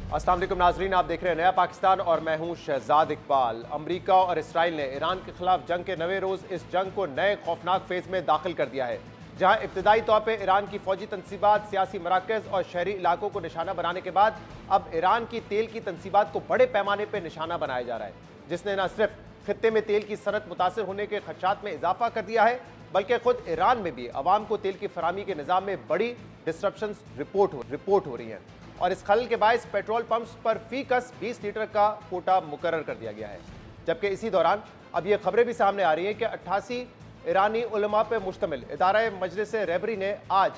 अस्सलाम वालेकुम नाजरीन, आप देख रहे हैं नया पाकिस्तान और मैं हूं शहजाद इकबाल। अमेरिका और इसराइल ने ईरान के खिलाफ जंग के नवे रोज इस जंग को नए खौफनाक फेज में दाखिल कर दिया है, जहां इब्तदाई तौर पर ईरान की फौजी तनसीबात, सियासी मराकज और शहरी इलाकों को निशाना बनाने के बाद अब ईरान की तेल की तनसीबात को बड़े पैमाने पर निशाना बनाया जा रहा है, जिसने न सिर्फ खित्ते में तेल की सनत मुतासर होने के खदशात में इजाफा कर दिया है, बल्कि खुद ईरान में भी अवाम को तेल की फराहमी के निज़ाम में बड़ी डिस्ट्रप्शन रिपोर्ट हो रही हैं। और इस खलल के बायस पेट्रोल पंप्स पर फी कस 20 लीटर का कोटा मुकर्रर कर दिया गया है। जबकि इसी दौरान अब ये खबरें भी सामने आ रही हैं कि 88 ईरानी उलमा पर मुश्तमिल इदारा मजलिस रहबरी ने आज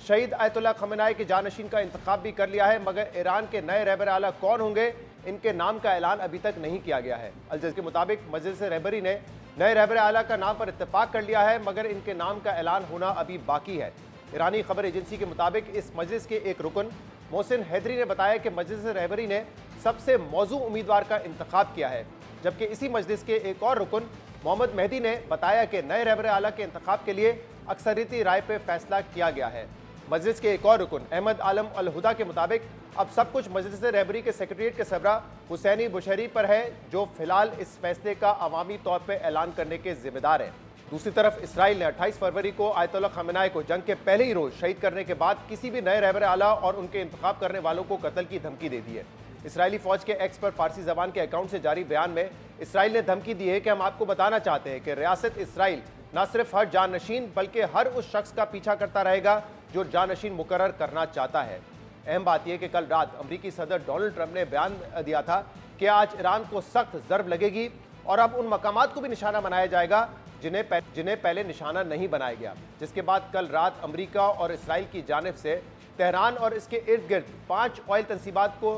शहीद आयतुल्लाह खमेनी के जानशीन का इंतखाब भी कर लिया है, मगर ईरान के नए रहबर आला कौन होंगे, इनके नाम का ऐलान अभी तक नहीं किया गया है। अल जज़ीरा के मुताबिक मजलिस रहबरी ने नए रहबर आला का नाम पर इत्तेफाक कर लिया है, मगर इनके नाम का ऐलान होना अभी बाकी है। ईरानी खबर एजेंसी के मुताबिक इस मजलिस के एक रुकन मोहसिन हैदरी ने बताया कि मजलिस रहबरी ने सबसे मौजू उम्मीदवार का इंतखाब किया है, जबकि इसी मजलिस के एक और रुकन मोहम्मद मेहदी ने बताया कि नए रहबर आला के इंतखाब के लिए अक्सरियती राय पर फैसला किया गया है। मजलिस के एक और रुकन अहमद आलम अल हुदा के मुताबिक अब सब कुछ मजलिस रहबरी के सेक्रेटरीट के सबरा हुसैनी बुशहरी पर है, जो फिलहाल इस फैसले का अवामी तौर पर ऐलान करने के जिम्मेदार है। दूसरी तरफ इसराइल ने 28 फरवरी को आयतुल्लाह खमेनी को जंग के पहले ही रोज शहीद करने के बाद किसी भी नए रहबर आला और उनके इंतखाब करने वालों को कत्ल की धमकी दे दी है। इसराइली फौज के एक्स पर फारसी जबान के अकाउंट से जारी बयान में इसराइल ने धमकी दी है कि हम आपको बताना चाहते हैं कि रियासत इसराइल न सिर्फ हर जानशीन बल्कि हर उस शख्स का पीछा करता रहेगा जो जानशीन मुकर्रर करना चाहता है। अहम बात यह कि कल रात अमरीकी सदर डोनाल्ड ट्रंप ने बयान दिया था कि आज ईरान को सख्त ज़रब लगेगी और अब उन मकामात को भी निशाना बनाया जाएगा जिन्हें पहले निशाना नहीं बनाया गया, जिसके बाद कल रात अमेरिका और इसराइल की जानिब से तेहरान और इसके इर्द गिर्द 5 ऑयल तनसीबात को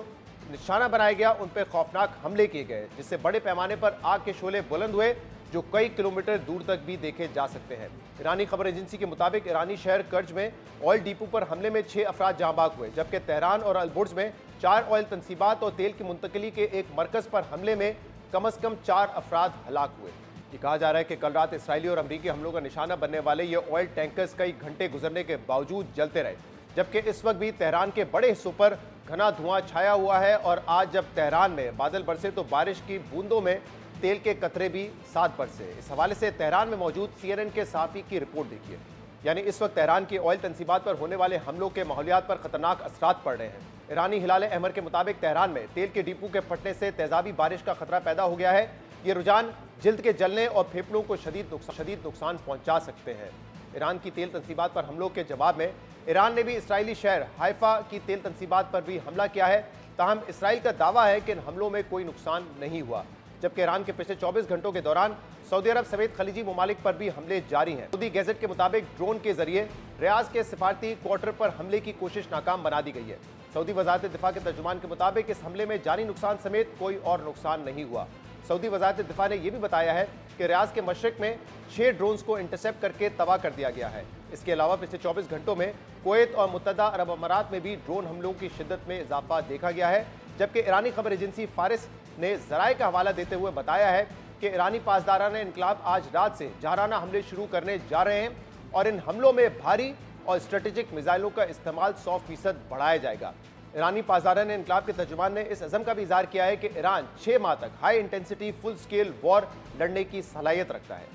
निशाना बनाया गया। उन पर खौफनाक हमले किए गए, जिससे बड़े पैमाने पर आग के शोले बुलंद हुए जो कई किलोमीटर दूर तक भी देखे जा सकते हैं। ईरानी खबर एजेंसी के मुताबिक ईरानी शहर कर्ज में ऑयल डिपो पर हमले में 6 अफराद जहाँ भाग हुए, जबकि तेहरान और अलबुर्ज में 4 ऑयल तनसीबात और तेल की मुंतकली के एक मरकज़ पर हमले में कम अज़ कम 4 अफराद हलाक हुए। ये कहा जा रहा है कि कल रात इसराइली और अमरीकी हमलों का निशाना बनने वाले ये ऑयल टैंकर्स कई घंटे गुजरने के बावजूद जलते रहे, जबकि इस वक्त भी तेहरान के बड़े हिस्सों पर घना धुआं छाया हुआ है। और आज जब तेहरान में बादल बरसे तो बारिश की बूंदों में तेल के कतरे भी साथ बरसे। इस हवाले से तेहरान में मौजूद CNN के सहाफ़ी की रिपोर्ट देखिए। यानी इस वक्त तेहरान की ऑयल तनसीबात पर होने वाले हमलों के माहौलियात पर खतरनाक असरात पड़ रहे हैं। ईरानी हिलाल अहमर के मुताबिक तेहरान में तेल के डिपो के फटने से तेजाबी बारिश का खतरा पैदा हो गया है। ये रुझान जिल्द के जलने और फेफड़ों को शदीद नुकसान पहुंचा सकते हैं। ईरान की तेल तनसीबात पर हमलों के जवाब में ईरान ने भी इसराइली शहर हाइफा की तेल तनसीबात पर भी हमला किया है। ताहम इसराइल का दावा है कि इन हमलों में कोई नुकसान नहीं हुआ, जबकि ईरान के पिछले 24 घंटों के दौरान सऊदी अरब समेत खलीजी ममालिक पर भी हमले जारी हैं। सऊदी गैजेट के मुताबिक ड्रोन के जरिए रियाज के सिफारती क्वार्टर पर हमले की कोशिश नाकाम बना दी गई है। सऊदी वजारत दिफा के तर्जुमान के मुताबिक इस हमले में जानी नुकसान समेत कोई और नुकसान नहीं हुआ। सऊदी वजारत दिफा ने यह भी बताया है कि रियाज के मशरिक में 6 ड्रोन्स को इंटरसेप्ट करके तबाह कर दिया गया है। इसके अलावा पिछले 24 घंटों में कुवैत और मुत्तहदा अरब अमारात में भी ड्रोन हमलों की शिद्दत में इजाफा देखा गया है। जबकि ईरानी खबर एजेंसी फारिस ने ज़राए का हवाला देते हुए बताया है कि ईरानी पासदारान इनकलाब आज रात से जहराना हमले शुरू करने जा रहे हैं और इन हमलों में भारी और स्ट्रेटेजिक मिसाइलों का इस्तेमाल 100% बढ़ाया जाएगा। ईरानी पासदारान इनकलाब के तर्जुमान ने इस अज़म का भी इज़हार किया है कि ईरान 6 माह तक high intensity full scale war लड़ने की सलाहियत रखता है।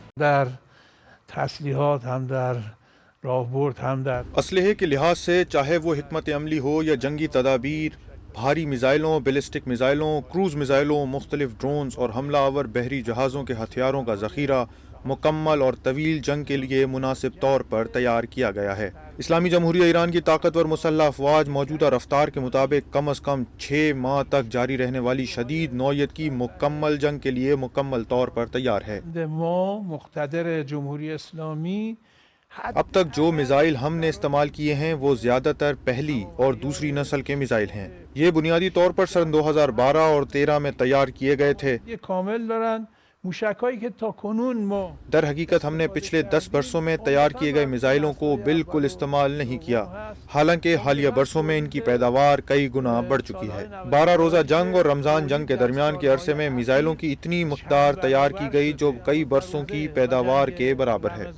असलहे के लिहाज से चाहे वो हिकमत अमली हो या जंगी तदाबीर, भारी मिज़ाइलों, बैलिस्टिक मिज़ाइलों, क्रूज़ मिज़ाइलों, मुख्तलिफ ड्रोन्स और हमला आवर बहरी जहाज़ों के हथियारों का ज़ख़ीरा मुकम्मल और तवील जंग के लिए मुनासिब तौर पर तैयार किया गया है। इस्लामी जमहूरिया ईरान की ताकतवर मुसल्लह अफवाज मौजूदा रफ्तार के मुताबिक कम अज़ कम 6 माह तक जारी रहने वाली शदीद नौयत की मुकम्मल जंग के लिए मुकम्मल तौर पर तैयार है। अब तक जो मिसाइल हमने इस्तेमाल किए हैं वो ज़्यादातर पहली और दूसरी नस्ल के मिसाइल हैं। ये बुनियादी तौर पर सन 2012 और 13 में तैयार किए गए थे। दर हकीकत हमने पिछले 10 बरसों में तैयार किए गए मिसाइलों को बिल्कुल इस्तेमाल नहीं किया, हालांकि हालिया बरसों में इनकी पैदावार कई गुना बढ़ चुकी है। 12 रोज़ा जंग और रमज़ान जंग के दरमियान के अरसे में मिसाइलों की इतनी मकदार तैयार की गई जो कई बरसों की पैदावार के बराबर है।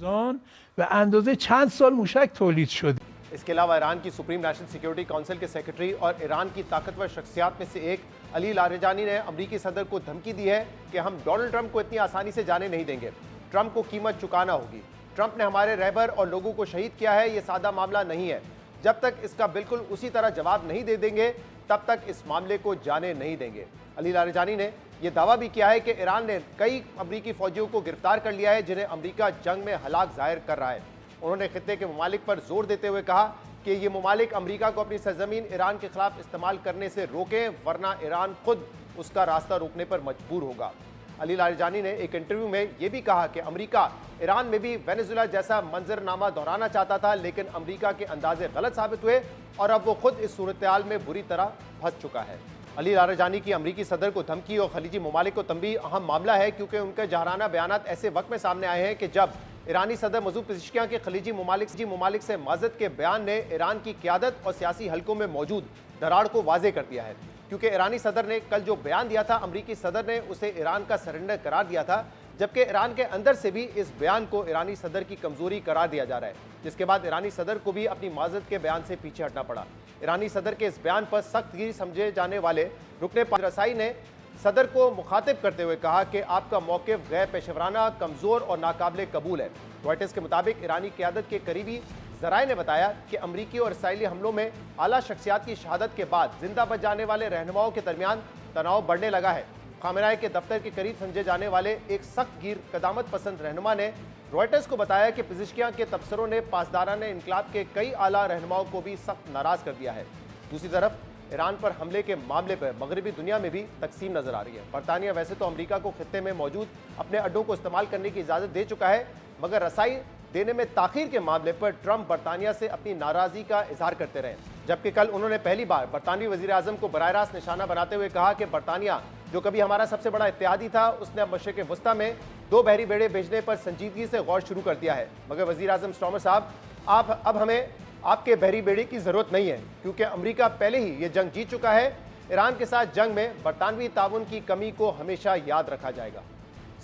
इसके अलावा ईरान की सुप्रीम नेशनल सिक्योरिटी काउंसिल के सेक्रेटरी और ईरान की ताकतवर शख्सियात में से एक अली लारिजानी ने अमरीकी सदर को धमकी दी है कि हम डोनाल्ड ट्रंप को इतनी आसानी से जाने नहीं देंगे, ट्रंप को कीमत चुकाना होगी। ट्रंप ने हमारे रहबर और लोगों को शहीद किया है, ये सादा मामला नहीं है। जब तक इसका बिल्कुल उसी तरह जवाब नहीं दे देंगे तब तक इस मामले को जाने नहीं देंगे। अली लारिजानी ने यह दावा भी किया है कि ईरान ने कई अमरीकी फौजियों को गिरफ्तार कर लिया है जिन्हें अमरीका जंग में हलाक जाहिर कर रहा है। उन्होंने खित्ते के ममालिक पर जोर देते हुए कहा कि ये ममालिक अमरीका को अपनी सरजमीन ईरान के खिलाफ इस्तेमाल करने से रोकें, वरना ईरान खुद उसका रास्ता रोकने पर मजबूर होगा। अली लारिजानी ने एक इंटरव्यू में यह भी कहा कि अमरीका ईरान में भी वेनेजुएला जैसा मंजरनामा दोहराना चाहता था, लेकिन अमरीका के अंदाजे गलत साबित हुए और अब वो खुद इस सूरत-ए-हाल में बुरी तरह फंस चुका है। अली लारिजानी की अमरीकी सदर को धमकी और खलीजी ममालिक को तंबीह अहम मामला है, क्योंकि उनके जहराना बयानात ऐसे वक्त में सामने आए हैं कि जब ईरानी सदर मसूद पेज़ेश्कियान के खलीजी ममालिक से माज़रत के बयान ने ईरान की क़यादत और सियासी हलकों में मौजूद दरार को वाज़े कर दिया है। क्योंकि ईरानी सदर ने कल जो बयान दिया था, अमरीकी सदर ने उसे ईरान का सरेंडर करार दिया था, जबकि ईरान के अंदर से भी इस बयान को ईरानी सदर की कमजोरी करार दिया जा रहा है, जिसके बाद ईरानी सदर को भी अपनी माज़रत के बयान से पीछे हटना पड़ा। ईरानी सदर के इस बयान पर सख्तगिरी समझे जाने वाले रुकने रसाई ने सदर को मुखातिब करते हुए कहा कि आपका मौक़िफ़ गैर पेशेवराना, कमज़ोर और नाकाबिले कबूल है। रॉयटर्स के मुताबिक ईरानी क़यादत के करीबी ज़राए ने बताया कि अमरीकी और इसराइली हमलों में आला शख्सियात की शहादत के बाद जिंदा बच जाने वाले रहनुमाओं के दरमियान तनाव बढ़ने लगा है। खामेनेई के दफ्तर के करीब समझे जाने वाले एक सख्त गिर कदामत पसंद रहनुमा ने रॉयटर्स को बताया कि पेज़ेश्कियान के तबसरों ने पासदाराने इनकलाब के कई आला रहनुमाओं को भी सख्त नाराज़ कर दिया है। दूसरी तरफ ईरान पर हमले के मामले पर मगरबी दुनिया में भी तकसीम नजर आ रही है। बरतानिया वैसे तो अमरीका को खित्ते में मौजूद अपने अड्डों को इस्तेमाल करने की इजाज़त दे चुका है, मगर रसाई देने में ताखीर के मामले पर ट्रंप बरतानिया से अपनी नाराज़गी का इजहार करते रहे। जबकि कल उन्होंने पहली बार बरतानवी वज़ीर आज़म को बराह रास्त निशाना बनाते हुए कहा कि बरतानिया, जो कभी हमारा सबसे बड़ा इत्तेहादी था, उसने अब मशरिक़ वस्ता में 2 बहरी बेड़े भेजने पर संजीदगी से गौर शुरू कर दिया है। मगर वज़ीर आज़म स्टॉमर साहब, अब हमें आपके बहरी बेड़े की ज़रूरत नहीं है, क्योंकि अमरीका पहले ही ये जंग जीत चुका है। ईरान के साथ जंग में बरतानवी ताउन की कमी को हमेशा याद रखा जाएगा।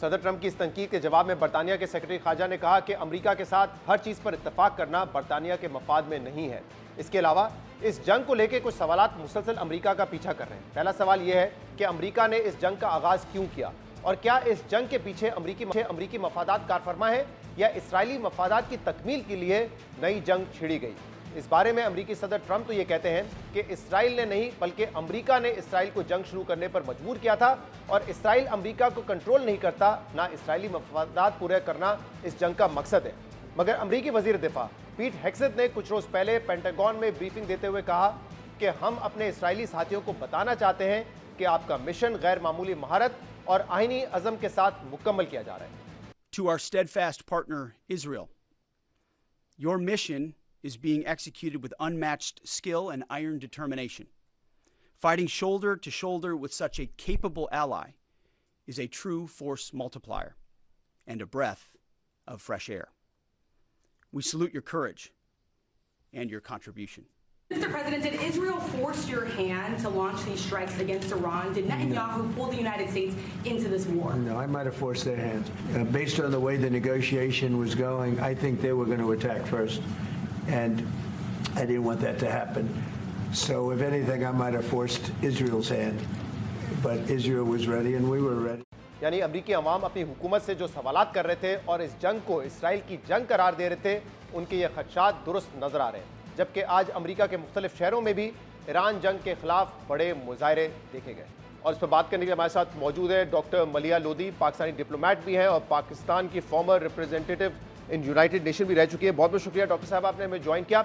सदर ट्रंप की इस तनकीद के जवाब में बरतानिया के सेक्रेटरी खारजा ने कहा कि अमरीका के साथ हर चीज़ पर इत्तफाक करना बरतानिया के मफाद में नहीं है। इसके अलावा इस जंग को लेकर कुछ सवालात मुसलसल अमरीका का पीछा कर रहे हैं। पहला सवाल यह है कि अमरीका ने इस जंग का आगाज़ क्यों किया और क्या इस जंग के पीछे अमरीकी मफादात कारफरमा है या इसराइली मफादात की तकमील के लिए नई जंग छिड़ी गई। इस बारे में अमरीकी सदर ट्रंप तो ये कहते हैं कि इसराइल ने नहीं बल्कि अमरीका ने इसराइल को जंग शुरू करने पर मजबूर किया था और इसराइल अमरीका को कंट्रोल नहीं करता, ना इसराइली मफादात पूरे करना इस जंग का मकसद है। मगर अमरीकी वजीर दिफा पीट हेग्सेथ ने कुछ रोज़ पहले पेंटागन में ब्रीफिंग देते हुए कहा कि हम अपने इसराइली साथियों को बताना चाहते हैं कि आपका मिशन गैर मामूली महारत और आईनी अज़म के साथ मुकम्मल किया जा रहा है। To our steadfast partner Israel, your mission is being executed with unmatched skill and iron determination. Fighting shoulder to shoulder with such a capable ally is a true force multiplier and a breath of fresh air. We salute your courage and your contribution. Mr. President, did Israel force your hand to launch these strikes against Iran? Did Netanyahu pull the United States into this war? No, I might have forced their hand. Based on the way the negotiation was going, I think they were going to attack first. And I didn't want that to happen. So if anything, I might have forced Israel's hand. But Israel was ready and we were ready. यानी अमरीकी अवाम अपनी हुकूमत से जो सवालात कर रहे थे और इस जंग को इसराइल की जंग करार दे रहे थे, उनके ये खदशात दुरुस्त नजर आ रहे हैं। जबकि आज अमरीका के मुख्तलिफ शहरों में भी ईरान जंग के खिलाफ बड़े मुजाहरे देखे गए। और इस पर बात करने के लिए हमारे साथ मौजूद है डॉक्टर मलिया लोधी, पाकिस्तानी डिप्लोमेट भी हैं और पाकिस्तान की farmer representative in United nation भी रह चुकी है। बहुत बहुत शुक्रिया डॉक्टर साहब, आपने हमें ज्वाइन किया।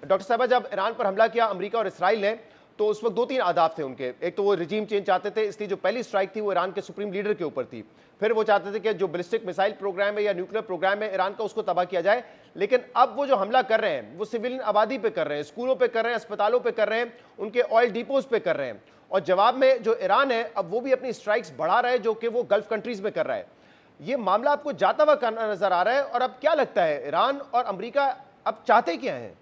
डॉक्टर साहब, जब ईरान पर हमला किया अमरीका और इसराइल ने, तो उस वक्त 2-3 अहदाफ थे उनके। एक तो वो रिजीम चेंज चाहते थे, इसलिए जो पहली स्ट्राइक थी वो ईरान के सुप्रीम लीडर के ऊपर थी। फिर वो चाहते थे कि जो बैलिस्टिक मिसाइल प्रोग्राम है या न्यूक्लियर प्रोग्राम है ईरान का, उसको तबाह किया जाए। लेकिन अब वो जो हमला कर रहे हैं वो सिविलियन आबादी पे कर रहे हैं, स्कूलों पे कर रहे हैं, अस्पतालों पे कर रहे हैं, उनके ऑयल डिपोज पे कर रहे हैं। और जवाब में जो ईरान है अब वो भी अपनी स्ट्राइक्स बढ़ा रहा है, जो कि वो गल्फ कंट्रीज में कर रहा है। ये मामला आपको जाता हुआ नजर आ रहा है और अब क्या लगता है ईरान और अमरीका अब चाहते क्या हैं?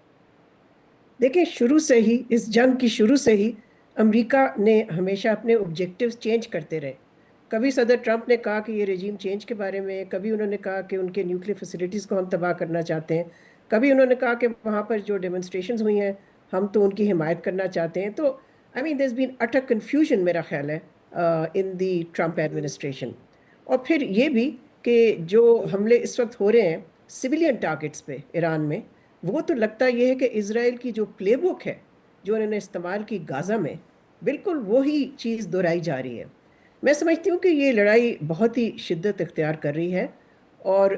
देखिए, शुरू से ही इस जंग की शुरू से ही अमेरिका ने हमेशा अपने ऑब्जेक्टिव्स चेंज करते रहे। कभी सदर ट्रंप ने कहा कि ये रेजिम चेंज के बारे में, कभी उन्होंने कहा कि उनके न्यूक्लियर फैसिलिटीज़ को हम तबाह करना चाहते हैं, कभी उन्होंने कहा कि वहाँ पर जो डेमोन्स्ट्रेशंस हुई हैं हम तो उनकी हिमायत करना चाहते हैं। तो I mean there has been utter confusion मेरा ख्याल है इन द ट्रम्प एडमिनिस्ट्रेशन। और फिर ये भी कि जो हमले इस वक्त हो रहे हैं सिविलियन टारगेट्स पे ईरान में, वो तो लगता ये है कि इज़राइल की जो प्लेबुक है जो उन्होंने इस्तेमाल की गाज़ा में, बिल्कुल वही चीज़ दोहराई जा रही है। मैं समझती हूँ कि ये लड़ाई बहुत ही शिद्दत इख्तियार कर रही है और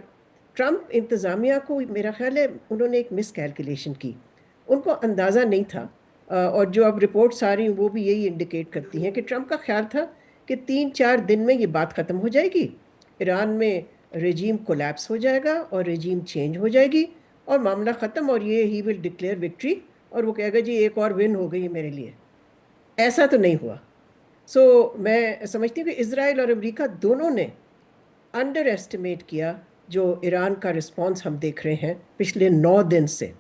ट्रम्प इंतज़ामिया को मेरा ख्याल है उन्होंने एक मिस कैलकुलेशन की, उनको अंदाज़ा नहीं था। और जो अब रिपोर्ट्स आ रही हैं वो भी यही इंडिकेट करती हैं कि ट्रम्प का ख्याल था कि 3-4 दिन में ये बात ख़त्म हो जाएगी, ईरान में रेजीम कोलैप्स हो जाएगा और रेजीम चेंज हो जाएगी और मामला ख़त्म, और ये ही विल डिक्लेयर विक्ट्री और वो कहेगा जी एक और विन हो गई मेरे लिए। ऐसा तो नहीं हुआ। सो मैं समझती हूँ कि इज़राइल और अमेरिका दोनों ने अंडर एस्टिमेट किया जो ईरान का रिस्पांस हम देख रहे हैं पिछले 9 दिन से,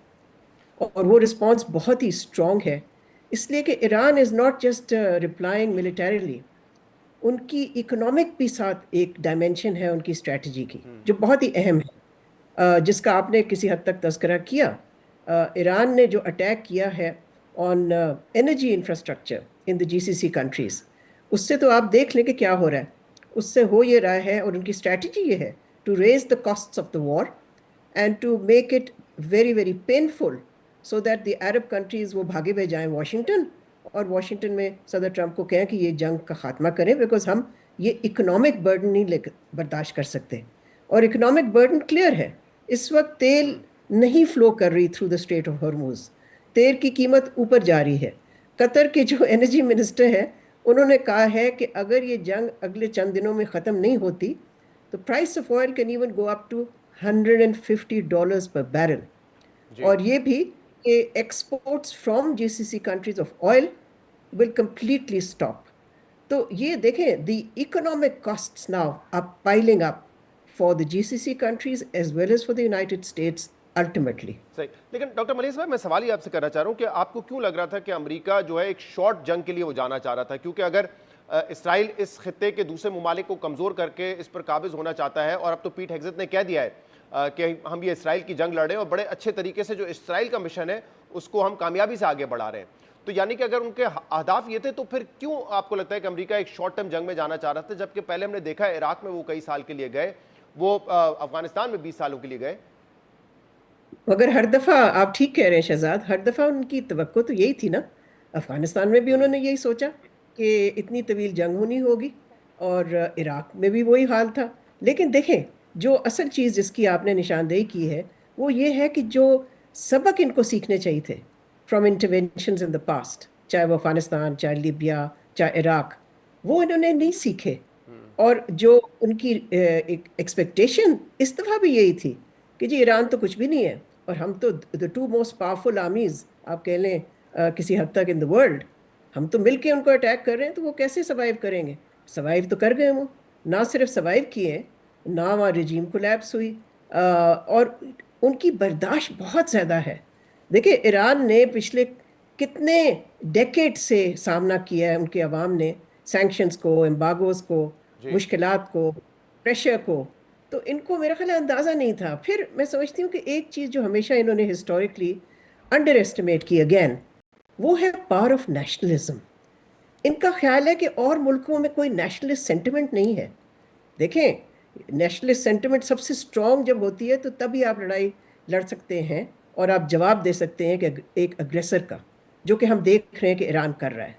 और वो रिस्पांस बहुत ही स्ट्रॉन्ग है, इसलिए कि Iran is not just replying militarily, उनकी इकोनॉमिक भी साथ एक डायमेंशन है उनकी स्ट्रेटजी की जो बहुत ही अहम है, जिसका आपने किसी हद तक तज़किरा किया। ईरान ने जो अटैक किया है on energy infrastructure in the GCC countries, उससे तो आप देख लें कि क्या हो रहा है। उससे हो ये रहा है और उनकी स्ट्रेटजी ये है to raise the costs of the war and to make it very very painful so that the Arab countries वो भागे हुए जाएँ वाशिंगटन, और वाशिंगटन में सदर ट्रम्प को कहें कि ये जंग का ख़ात्मा करें, बिकॉज हम ये इकोनॉमिक बर्डन नहीं ले बर्दाश्त कर सकते। और इकोनॉमिक बर्डन क्लियर है, इस वक्त तेल नहीं फ्लो कर रही through the straight of Hormuz, तेल की कीमत ऊपर जा रही है। कतर के जो एनर्जी मिनिस्टर हैं उन्होंने कहा है कि अगर ये जंग अगले चंद दिनों में ख़त्म नहीं होती तो price of oil can even go up to $150 per barrel, और ये भी कि exports from GCC countries of oil will completely stop. तो ये देखें, the economic costs now are piling up for the GCC countries as well as for the United States ultimately. सही, लेकिन doctor मलीस भाई मैं सवाल ही आपसे करना चाह रहा हूँ कि आपको क्यों लग रहा था कि अमेरिका जो है एक शॉर्ट जंग के लिए वो जाना चाह रहा था? क्योंकि अगर इसराइल इस खित्ते के दूसरे ममालिक को कमज़ोर करके इस पर काबिज होना चाहता है, और अब तो पीट हेग्सेथ ने कह दिया है कि हम ये इसराइल की जंग लड़ रहे हैं और बड़े अच्छे तरीके से जो इसराइल का मिशन है उसको हम कामयाबी से आगे बढ़ा रहे हैं, तो यानी कि अगर उनके अहदाफ ये थे तो फिर क्यों आपको लगता है कि अमेरिका एक शॉर्ट टर्म जंग में जाना चाह रहा था, जबकि पहले हमने देखा है इराक में वो कई साल के लिए गए, वो अफगानिस्तान में 20 सालों के लिए गए। मगर हर दफ़ा आप ठीक कह रहे हैं शहजाद, हर दफ़ा उनकी तवक्को तो यही थी ना, अफ़गानिस्तान में भी उन्होंने यही सोचा कि इतनी तवील जंग होनी होगी, और इराक में भी वही हाल था। लेकिन देखें, जो असल चीज़ जिसकी आपने निशानदेही की है वो ये है कि जो सबक इनको सीखने चाहिए थे from interventions in the past, चाहे वो अफ़गानिस्तान, चाहे लीबिया, चाहे इराक, वो इन्होंने नहीं सीखे। और जो उनकी एक्सपेक्टेशन इस दफ़ा भी यही थी कि जी ईरान तो कुछ भी नहीं है और हम तो द 2 मोस्ट पावरफुल आर्मीज़ आप कह लें किसी हद तक इन द वर्ल्ड, हम तो मिल के उनको अटैक कर रहे हैं, तो वो कैसे सर्वाइव करेंगे? सर्वाइव तो कर गए, वो ना सिर्फ सर्वाइव किए, ना वहाँ रजीम कोलैप्स हुई, और उनकी बर्दाश्त बहुत ज़्यादा है। देखिए, ईरान ने पिछले कितने डेकेड से सामना किया है, उनके अवाम ने सैंक्शंस को, एम्बागोज़ को, मुश्किलात को, प्रेशर को, तो इनको मेरा ख्याल अंदाज़ा नहीं था। फिर मैं समझती हूँ कि एक चीज़ जो हमेशा इन्होंने हिस्टोरिकली अंडर एस्टिमेट की अगेन, वो है पावर ऑफ नेशनलिज्म। इनका ख्याल है कि और मुल्कों में कोई नेशनलिस्ट सेंटिमेंट नहीं है। देखें, नेशनलिस्ट सेंटिमेंट सबसे स्ट्रॉन्ग जब होती है तो तभी आप लड़ाई लड़ सकते हैं और आप जवाब दे सकते हैं कि एक अग्रेसर का, जो कि हम देख रहे हैं कि ईरान कर रहा है।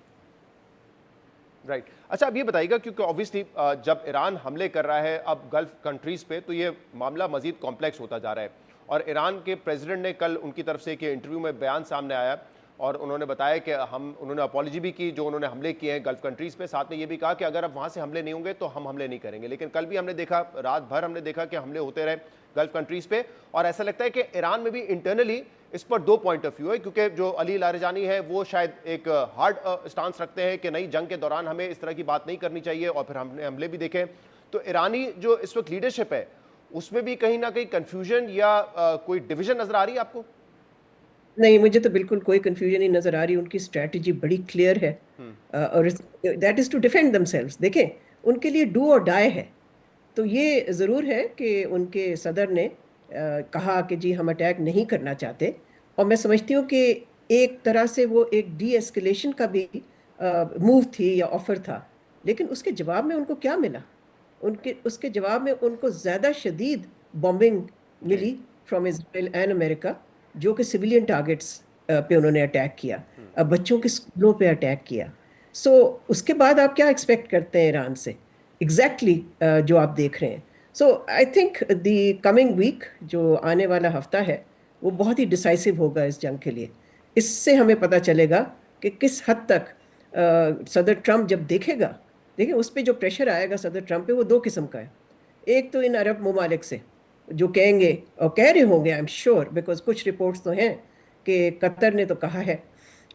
राइट। अच्छा, अब ये बताइएगा, क्योंकि ऑब्वियसली जब ईरान हमले कर रहा है अब गल्फ कंट्रीज़ पे, तो ये मामला मज़ीद कॉम्प्लेक्स होता जा रहा है। और ईरान के प्रेसिडेंट ने कल उनकी तरफ से एक इंटरव्यू में बयान सामने आया और उन्होंने बताया कि उन्होंने अपॉलॉजी भी की जो उन्होंने हमले किए हैं गल्फ कंट्रीज़ पे, साथ में ये भी कहा कि अगर अब वहाँ से हमले नहीं होंगे तो हम हमले नहीं करेंगे। लेकिन कल भी हमने देखा, रात भर हमने देखा कि हमले होते रहे गल्फ कंट्रीज़ पे, और ऐसा लगता है कि ईरान में भी इंटरनली इस पर 2 पॉइंट ऑफ व्यू है, क्योंकि जो अली लारजानी है वो शायद एक हार्ड स्टांस रखते हैं कि नहीं, जंग के दौरान हमें इस तरह की बात नहीं करनी चाहिए, और फिर हमने हमले भी देखे। तो ईरानी जो इस वक्त लीडरशिप है उसमें भी कहीं ना कहीं कंफ्यूजन या कोई डिवीजन नजर आ रही है आपको? नहीं, मुझे तो बिल्कुल कोई कंफ्यूजन नहीं नज़र आ रही। उनकी स्ट्रैटेजी बड़ी क्लियर है, और that is to defend themselves. देखें, उनके लिए डू और डाई है। तो ये ज़रूर है कि उनके सदर ने कहा कि जी हम अटैक नहीं करना चाहते, और मैं समझती हूँ कि एक तरह से वो एक डी एस्केलेशन का भी मूव थी या ऑफर था, लेकिन उसके जवाब में उनको क्या मिला? उनके उसके जवाब में उनको ज़्यादा शदीद बॉम्बिंग मिली फ्रॉम इजराइल एंड अमेरिका, जो कि सिविलियन टारगेट्स पे उन्होंने अटैक किया, बच्चों के स्कूलों पे अटैक किया। सो उसके बाद आप क्या एक्सपेक्ट करते हैं ईरान से? एग्जैक्टली जो आप देख रहे हैं। So I think the coming week, जो आने वाला हफ्ता है, वो बहुत ही डिसाइसिव होगा इस जंग के लिए। इससे हमें पता चलेगा कि किस हद तक सदर ट्रंप जब देखेगा, देखिए उस पर जो प्रेशर आएगा सदर ट्रंप पे, वो दो किस्म का है। एक तो इन अरब ममालिक से, जो कहेंगे और कह रहे होंगे, आई एम श्योर, बिकॉज कुछ रिपोर्ट्स तो हैं कि कतर ने तो कहा है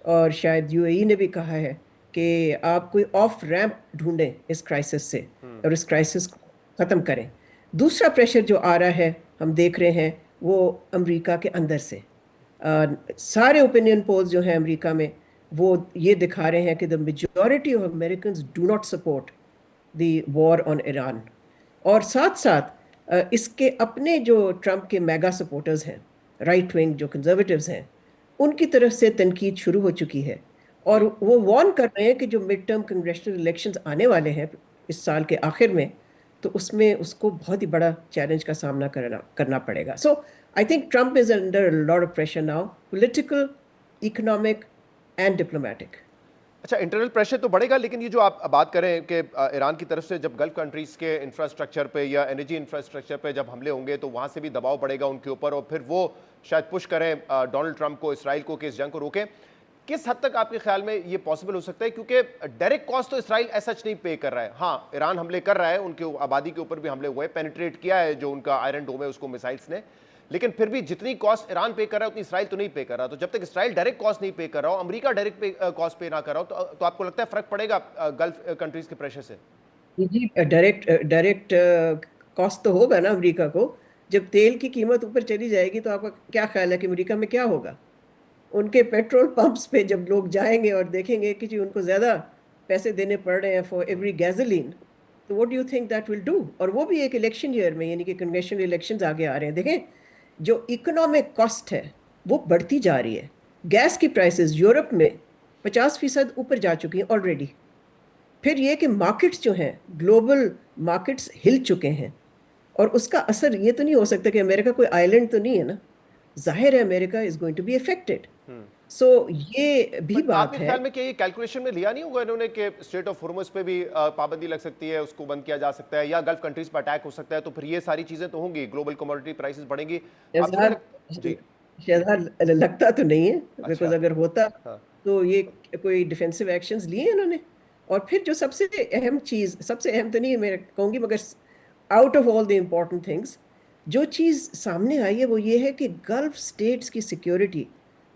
और शायद यूएई ने भी कहा है कि आप कोई ऑफ रैंप ढूंढें इस क्राइसिस से और इस क्राइसिस को ख़त्म करें। दूसरा प्रेशर जो आ रहा है, हम देख रहे हैं, वो अमेरिका के अंदर से। सारे ओपिनियन पोल्स जो हैं अमेरिका में, वो ये दिखा रहे हैं कि the majority of Americans do not support the war on Iran. और साथ साथ इसके अपने जो ट्रंप के मेगा सपोर्टर्स हैं, राइट विंग जो कंजर्वेटिव्स हैं, उनकी तरफ से तनकीद शुरू हो चुकी है, और वो वार्न कर रहे हैं कि जो मिड टर्म कांग्रेशनल इलेक्शंस आने वाले हैं इस साल के आखिर में, तो उसमें उसको बहुत ही बड़ा चैलेंज का सामना करना पड़ेगा। So I think Trump is under a lot of pressure now, political, economic and diplomatic. अच्छा, इंटरनल प्रेशर तो बढ़ेगा, लेकिन ये जो आप बात करें कि ईरान की तरफ से जब गल्फ कंट्रीज़ के इंफ्रास्ट्रक्चर पे या एनर्जी इंफ्रास्ट्रक्चर पे जब हमले होंगे तो वहाँ से भी दबाव बढ़ेगा उनके ऊपर, और फिर वो शायद पुश करें डोनाल्ड ट्रंप को, इसराइल को, कि इस जंग को रोकें। किस हद तक आपके ख्याल में ये पॉसिबल हो सकता है? क्योंकि डायरेक्ट कॉस्ट तो इसराइल ऐसा नहीं पे कर रहा है। हाँ, ईरान हमले कर रहा है, उनके आबादी के ऊपर भी हमले हुए, पेनिट्रेट किया है जो उनका आयरन डोम है उसको मिसाइल्स ने, लेकिन फिर भी जितनी कॉस्ट ईरान पे कर रहा है उतनी इसराइल तो नहीं पे कर रहा। तो जब तक इसराइल डायरेक्ट कॉस्ट नहीं पे कर रहा हो, अमेरिका डायरेक्ट कॉस्ट पे ना कर रहा हो, तो आपको लगता है फर्क पड़ेगा गल्फ कंट्रीज के प्रेशर से? जी, डायरेक्ट कॉस्ट तो होगा ना अमेरिका को। जब तेल की कीमत ऊपर चली जाएगी तो आपका क्या ख्याल है कि अमेरिका में क्या होगा? उनके पेट्रोल पंप्स पे जब लोग जाएंगे और देखेंगे कि जी उनको ज़्यादा पैसे देने पड़ रहे हैं फॉर एवरी गैसोलीन, तो what do you think that will do? और वो भी एक इलेक्शन ईयर में, यानी कि कन्वेंशनल इलेक्शंस आगे आ रहे हैं। देखें, जो इकोनॉमिक कॉस्ट है वो बढ़ती जा रही है। गैस की प्राइसेस यूरोप में 50% ऊपर जा चुकी हैं ऑलरेडी। फिर ये कि मार्केट्स जो हैं, ग्लोबल मार्केट्स हिल चुके हैं, और उसका असर ये तो नहीं हो सकता कि अमेरिका कोई आइलैंड तो नहीं है ना, जाहिर है America is going to be affected. So ये भी बात आपके है। ख्याल में क्या ये कैलकुलेशन में लिया नहीं होगा इन्होंने कि स्ट्रेट ऑफ हॉर्मुज पे भी पाबंदी लग सकती है, उसको बंद किया जा सकता है, या गल्फ कंट्रीज पर अटैक हो सकता है, तो फिर ये सारी चीजें तो होंगी, ग्लोबल कमोडिटी प्राइसेस बढ़ेंगी। जी, शहजाद लगता तो नहीं है, बिकॉज अच्छा, अगर होता हाँ, तो ये कोई डिफेंसिव एक्शंस लिए इन्होंने। और फिर जो सबसे अहम चीज़, सबसे अहम तो नहीं मैं कहूँगी, मगर out of all the important things, जो चीज़ सामने आई है वो ये है कि गल्फ स्टेट्स की सिक्योरिटी,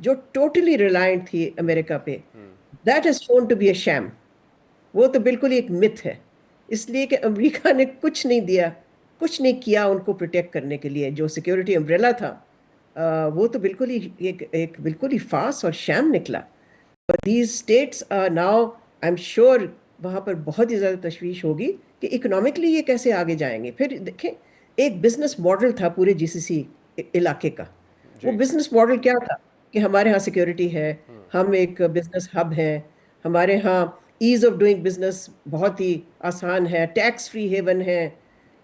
जो टोटली रिलायंट थी अमेरिका पे, that has shown to be a sham. वो तो बिल्कुल ही एक मिथ है, इसलिए कि अमेरिका ने कुछ नहीं दिया, कुछ नहीं किया उनको प्रोटेक्ट करने के लिए। जो सिक्योरिटी अम्ब्रेला था, वो तो बिल्कुल ही एक बिल्कुल ही फास और शैम निकला। But these states are now, I am sure, वहाँ पर बहुत ही ज़्यादा तशवीश होगी कि इकोनॉमिकली ये कैसे आगे जाएंगे। फिर देखें, एक बिजनेस मॉडल था पूरे जीसीसी इलाके का। वो बिजनेस मॉडल क्या था कि हमारे यहाँ सिक्योरिटी है, हम एक बिजनेस हब हैं, हमारे यहाँ ईज ऑफ डूइंग बिजनेस बहुत ही आसान है, टैक्स फ्री हेवन है।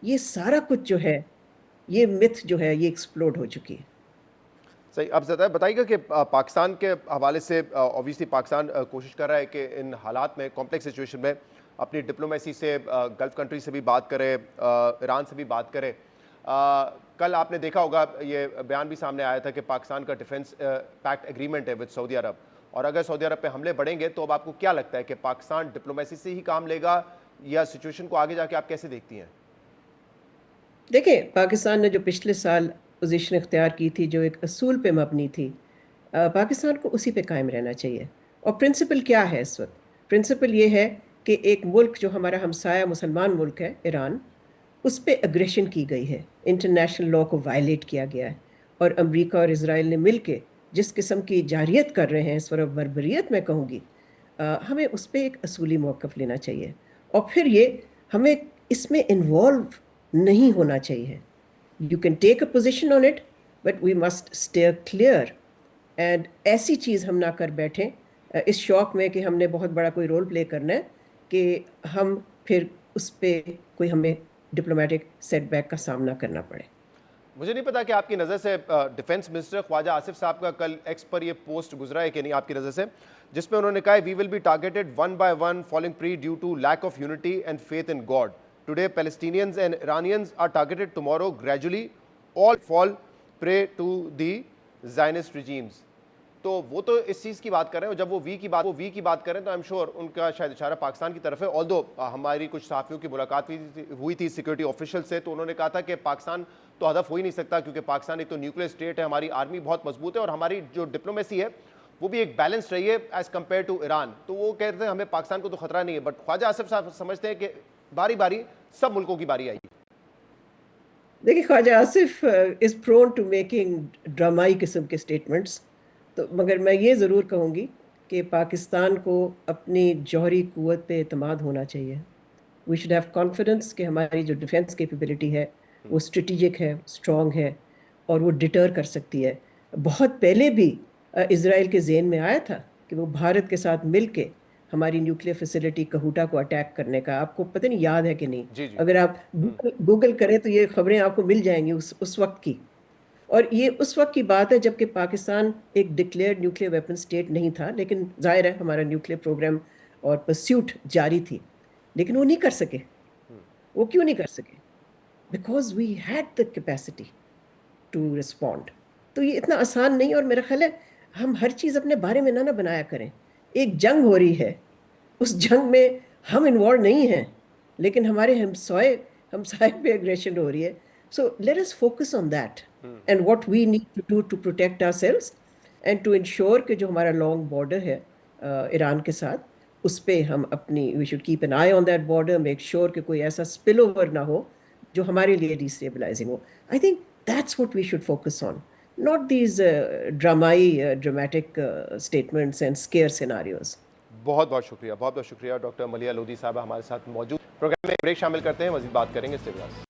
ये सारा कुछ जो है, ये मिथ जो है, ये एक्सप्लोड हो चुकी है। सही। अब ज़्यादा बताइएगा कि पाकिस्तान के हवाले से ऑब्वियसली पाकिस्तान कोशिश कर रहा है कि इन हालात में, कॉम्प्लेक्स सिचुएशन में, अपनी डिप्लोमेसी से गल्फ कंट्री से भी बात करे, ईरान से भी बात करे। कल आपने देखा होगा, ये बयान भी सामने आया था कि पाकिस्तान का डिफेंस पैक्ट एग्रीमेंट है विद सऊदी अरब, और अगर सऊदी अरब पे हमले बढ़ेंगे तो अब आपको क्या लगता है कि पाकिस्तान डिप्लोमेसी से ही काम लेगा, या सिचुएशन को आगे जाके आप कैसे देखती हैं? देखिए, पाकिस्तान ने जो पिछले साल पोजीशन इख्तियार की थी, जो एक असूल पे मबनी थी, पाकिस्तान को उसी पे कायम रहना चाहिए। और प्रिंसिपल क्या है इस वक्त? प्रिंसिपल ये है कि एक मुल्क जो हमारा हमसाया मुसलमान मुल्क है, ईरान, उस पर अग्रेशन की गई है, इंटरनेशनल लॉ को वायलेट किया गया है, और अमेरिका और इसराइल ने मिल के जिस किस्म की जारियत कर रहे हैं, इस वक्त बर्बरियत मैं कहूँगी, हमें उस पर एक असूली मौक़िफ़ लेना चाहिए। और फिर ये, हमें इसमें इन्वॉल्व नहीं होना चाहिए। You can take a position on it, but we must steer clear. And ऐसी चीज़ हम ना कर बैठें इस शौक में कि हमने बहुत बड़ा कोई रोल प्ले करना है कि हम फिर उस पे कोई हमें डिप्लोमेटिक सेटबैक का सामना करना पड़े। मुझे नहीं पता कि आपकी नज़र से डिफेंस मिनिस्टर ख्वाजा आसिफ साहब का कल एक्स पर ये पोस्ट गुजरा है कि नहीं आपकी नज़र से, जिसमें उन्होंने कहा we will be targeted one by one falling prey due to lack of unity and faith in God. Today Palestinians and Iranians are targeted, tomorrow gradually all fall prey to the Zionist regimes. तो वो तो इस चीज़ की बात कर रहे हैं, और जब वो वी की बात करें तो आई एम श्योर उनका शायद इशारा पाकिस्तान की तरफ है। ऑल्दो हमारी कुछ सहाफ़ियों की मुलाकात हुई थी सिक्योरिटी ऑफिशियल से, तो उन्होंने कहा था कि पाकिस्तान तो हदफ हो ही नहीं सकता, क्योंकि पाकिस्तान एक तो न्यूक्लियर स्टेट है, हमारी आर्मी बहुत मजबूत है और हमारी जो डिप्लोमेसी है वो भी एक बैलेंस रही है एज कम्पेयर टू ईरान। तो वो कहते हैं हमें पाकिस्तान को तो खतरा नहीं है, बट ख्वाजा आसिफ साहब समझते हैं कि बारी बारी सब मुल्कों की बारी आएगी। देखिए, Khawaja Asif is prone to making ड्रामाई किस्म के स्टेटमेंट्स, तो मगर मैं ये ज़रूर कहूँगी कि पाकिस्तान को अपनी जौहरी क़ुव्वत पे एतमाद होना चाहिए। वी शुड हैव कॉन्फिडेंस कि हमारी जो डिफेंस कैपेबिलिटी है वो स्ट्रेटिजिक है, स्ट्रॉन्ग है और वो डिटर कर सकती है। बहुत पहले भी इज़राइल के ज़हन में आया था कि वो भारत के साथ मिल के हमारी न्यूक्लियर फैसिलिटी कहूटा को अटैक करने का, आपको पता नहीं याद है कि नहीं? जी जी। अगर आप गूगल करें तो ये खबरें आपको मिल जाएंगी उस वक्त की। और ये उस वक्त की बात है जबकि पाकिस्तान एक डिक्लेयर्ड न्यूक्लियर वेपन स्टेट नहीं था, लेकिन जाहिर है हमारा न्यूक्लियर प्रोग्राम और परस्यूट जारी थी, लेकिन वो नहीं कर सके। वो क्यों नहीं कर सके? Because we had the capacity to respond. तो ये इतना आसान नहीं, और मेरा ख्याल है हम हर चीज़ अपने बारे में ना बनाया करें। एक जंग हो रही है, उस जंग में हम इन्वॉल्व नहीं हैं, लेकिन हमारे हमसाए पे एग्रेशन हो रही है। So let us focus on that and what we need to do to protect ourselves and to ensure कि जो हमारा long border है ईरान के साथ, उस पे हम अपनी we should keep an eye on that border, make sure कि कोई ऐसा spillover ना हो जो हमारे लिए destabilizing हो। I think that's what we should focus on, not these dramatic statements and scare scenarios. बहुत बहुत शुक्रिया डॉक्टर मलिया लोधी साहब हमारे साथ मौजूद। प्रोग्राम में ब्रेक शामिल करते हैं, मजीद बात करेंगे इससे बाद।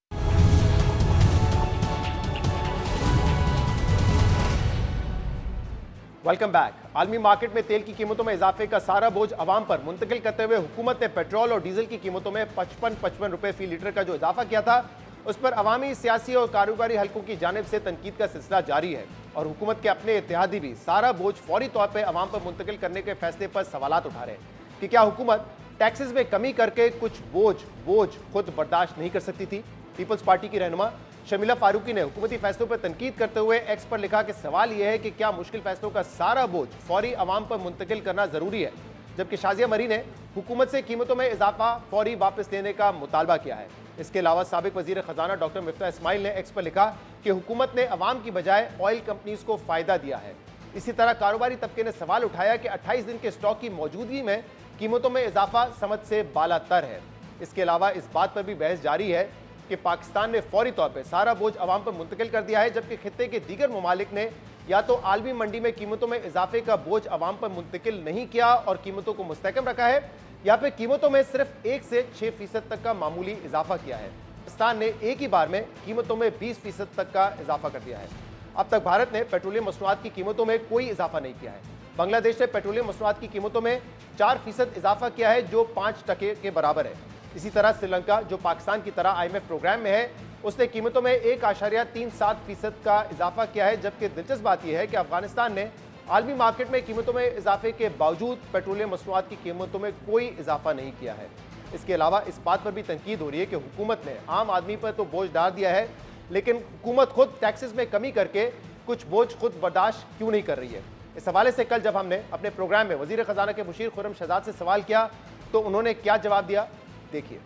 Welcome back. आलमी मार्केट में तेल की कीमतों में इजाफे का सारा बोझ अवाम पर मुंतकिल करते हुए हुकूमत ने पेट्रोल और डीजल की कीमतों में 55 रुपए फी लीटर का जो इजाफा किया था, उस पर अवामी, सियासी और कारोबारी हलकों की जानिब से तनकीद का सिलसिला जारी है और हुकूमत के अपने इत्तेहादी भी सारा बोझ फौरी तौर पर अवाम पर मुंतकिल करने के फैसले पर सवालात उठा रहे हैं कि क्या हुकूमत टैक्सेस में कमी करके कुछ बोझ खुद बर्दाश्त नहीं कर सकती थी। पीपल्स पार्टी की रहनुमा शमीला फारूकी ने हुकूमती फैसलों पर तनकीद करते हुए एक्स पर लिखा कि सवाल यह है कि क्या मुश्किल फैसलों का सारा बोझ फौरी अवाम पर मुंतकिल करना जरूरी है, जबकि शाजिया मरी ने हुकूमत से कीमतों में इजाफा फौरी वापस लेने का मुतालबा किया है। इसके अलावा साबिक वजीर खजाना डॉक्टर मिफ्ता इस्माइल ने एक्स पर लिखा कि हुकूमत ने अवाम की बजाय ऑयल कंपनीज को फायदा दिया है। इसी तरह कारोबारी तबके ने सवाल उठाया कि 28 दिन के स्टॉक की मौजूदगी में कीमतों में इजाफा समझ से बालातर है। इसके अलावा इस बात पर भी बहस जारी है कि पाकिस्तान ने फौरी तौर पर सारा बोझ अवाम पर मुंतकिल कर दिया है, जबकि खित्ते के दीगर ममालिक ने या तो आलमी मंडी में कीमतों में इजाफे का बोझ अवाम पर मुंतकिल नहीं किया और कीमतों को मुस्तहकम रखा है, या फिर कीमतों में सिर्फ 1 से 6% तक का मामूली इजाफा किया है। पाकिस्तान ने एक ही बार में कीमतों में 20% तक का इजाफा कर दिया है। अब तक भारत ने पेट्रोलियम मसनूआत की कीमतों में कोई इजाफा नहीं किया है। बांग्लादेश ने पेट्रोलियम मसनूआत की कीमतों में 4% इजाफा किया है, जो 5% के बराबर है। इसी तरह श्रीलंका, जो पाकिस्तान की तरह IMF प्रोग्राम में है, उसने कीमतों में 1.37% का इजाफा किया है, जबकि दिलचस्प बात यह है कि अफगानिस्तान ने आलमी मार्केट में कीमतों में इजाफे के बावजूद पेट्रोलियम मसनूआत की कीमतों में कोई इजाफा नहीं किया है। इसके अलावा इस बात पर भी तनकीद हो रही है कि हुकूमत ने आम आदमी पर तो बोझ डाल दिया है, लेकिन हुकूमत खुद टैक्सेस में कमी करके कुछ बोझ खुद बर्दाश्त क्यों नहीं कर रही है। इस हवाले से कल जब हमने अपने प्रोग्राम में वजीर खजाना के मुशीर खुर्रम शहजाद से सवाल किया तो उन्होंने क्या जवाब दिया, देखिए।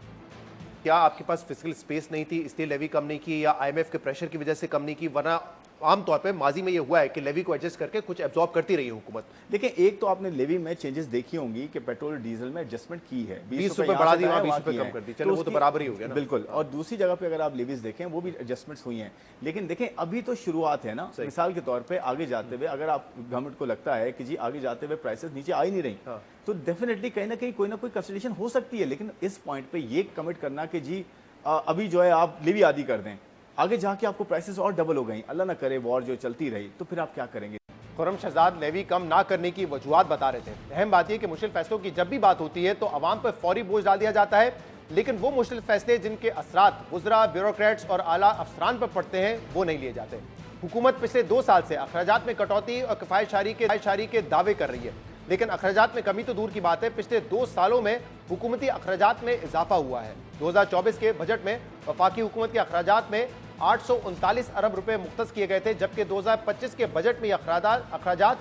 क्या आपके पास फिजिकल स्पेस नहीं थी इसलिए लेवी कम नहीं की, या IMF के प्रेशर की वजह से कम नहीं की? वरना आमतौर पे माजी में ये हुआ है कि लेवी को एडजस्ट करके कुछ एब्जॉर्ब करती रही है हुकूमत। देखिए, एक तो आपने लेवी में चेंजेस देखी होंगी कि पेट्रोल डीजल में एडजस्टमेंट की है, 20 रुपए बढ़ा दी, 20 रुपए कम कर दी, चलो वो तो बराबर ही हो गया ना। बिल्कुल। और दूसरी जगह पे अगर आप लेवीज देखें वो भी एडजस्टमेंट्स हुई हैं, लेकिन देखें अभी तो शुरुआत है ना। मिसाल के तौर पर आगे जाते हुए अगर आप गवर्नमेंट को लगता है कि जी आगे जाते हुए प्राइसेस नीचे आ ही नहीं रही, तो डेफिनेटली कहीं ना कोई कंसिडरेशन हो सकती है। लेकिन इस पॉइंट पर यह कमिट करना कि जी अभी जो है आप लेवी आदि कर दें, आगे जाके आपको प्राइसेस और डबल हो गई, अल्लाह ना करे वॉर जो चलती रही, तो फिर आप क्या करेंगे? खुर्रम शहजाद लेवी कम ना करने की वजूहात बता रहे थे। अहम बात यह कि मुश्किल फैसलों की जब भी बात होती है तो अवाम पर फौरी बोझ डाल दिया जाता है, लेकिन वो मुश्किल फैसले जिनके असरात वुज़रा, ब्यूरोक्रेट्स और आला अफसरान पर पड़ते हैं वो नहीं लिए जाते। हुकूमत पिछले 2 साल से अखराजात में कटौती और किफायत के दावे कर रही है, लेकिन अखराजात में कमी तो दूर की बात है, पिछले 2 सालों में हुकूमती अखराजात में इजाफा हुआ है। 2024 के बजट में वफाकी हुकूमत के अखराजात में 839 अरब रुपए मुख्तस किए गए थे, जबकि 2025 के बजट में अखराजात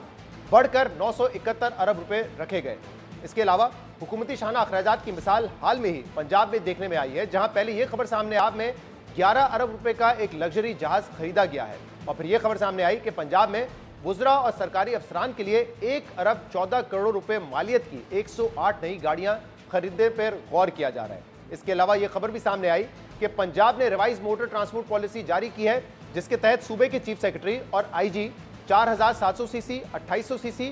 बढ़कर 971 अरब रुपए रखे गए। इसके अलावा हुकूमती शाना अखराजात की मिसाल हाल में ही पंजाब में देखने में आई है, जहां पहले यह खबर सामने आई में 11 अरब रुपए का एक लग्जरी जहाज खरीदा गया है, और फिर यह खबर सामने आई कि पंजाब में वुज़रा और सरकारी अफसरान के लिए 1 अरब 14 करोड़ रुपए मालियत की 108 नई गाड़ियां खरीदने पर गौर किया जा रहा है। इसके अलावा यह खबर भी सामने आई कि पंजाब ने रिवाइज मोटर ट्रांसपोर्ट पॉलिसी जारी की है, जिसके तहत सूबे के चीफ सेक्रेटरी और आईजी 4700 सीसी, 2800 सीसी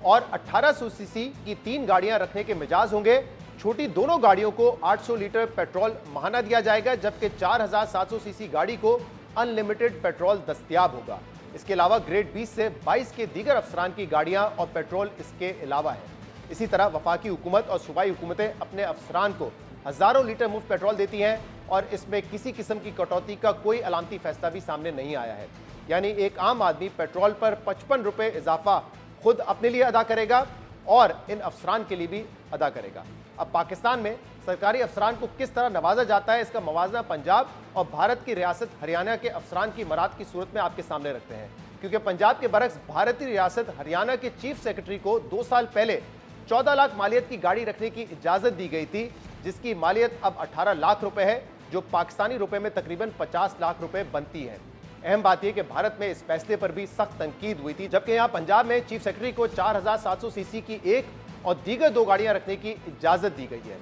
और 1800 सीसी की 3 गाड़ियां रखने के मिजाज होंगे। छोटी दोनों गाड़ियों को 800 लीटर पेट्रोल माहाना दिया जाएगा, जबकि 4700 सीसी गाड़ी को अनलिमिटेड पेट्रोल दस्तयाब होगा। इसके अलावा ग्रेड 20 से 22 के दीगर अफसरान की गाड़ियां और पेट्रोल इसके अलावा है। इसी तरह वफाकी हुकूमत और सूबाई हुकूमतें अपने अफसरान को हजारों लीटर मुफ्त पेट्रोल देती हैं, और इसमें किसी किस्म की कटौती का कोई अलामती फैसला भी सामने नहीं आया है। यानी एक आम आदमी पेट्रोल पर 55 रुपए इजाफा खुद अपने लिए अदा करेगा और इन अफसरान के लिए भी अदा करेगा। अब पाकिस्तान में सरकारी अफसरान को किस तरह नवाजा जाता है, इसका मवाजना पंजाब और भारत की रियासत हरियाणा के अफसरान की मराद की सूरत में आपके सामने रखते हैं, क्योंकि पंजाब के बरक्स भारतीय रियासत हरियाणा के चीफ सेक्रेटरी को 2 साल पहले 14 लाख मालियत की गाड़ी रखने की इजाजत दी गई थी, जिसकी मालियत अब 18 लाख रुपए है, जो पाकिस्तानी रुपए में तकरीबन 50 लाख रुपए बनती है। अहम बात यह कि भारत में इस फैसले पर भी सख्त तनकीद हुई थी, जबकि यहाँ पंजाब में चीफ सेक्रेटरी को 4700 सीसी की 1 और दीगर 2 गाड़ियां रखने की इजाजत दी गई है।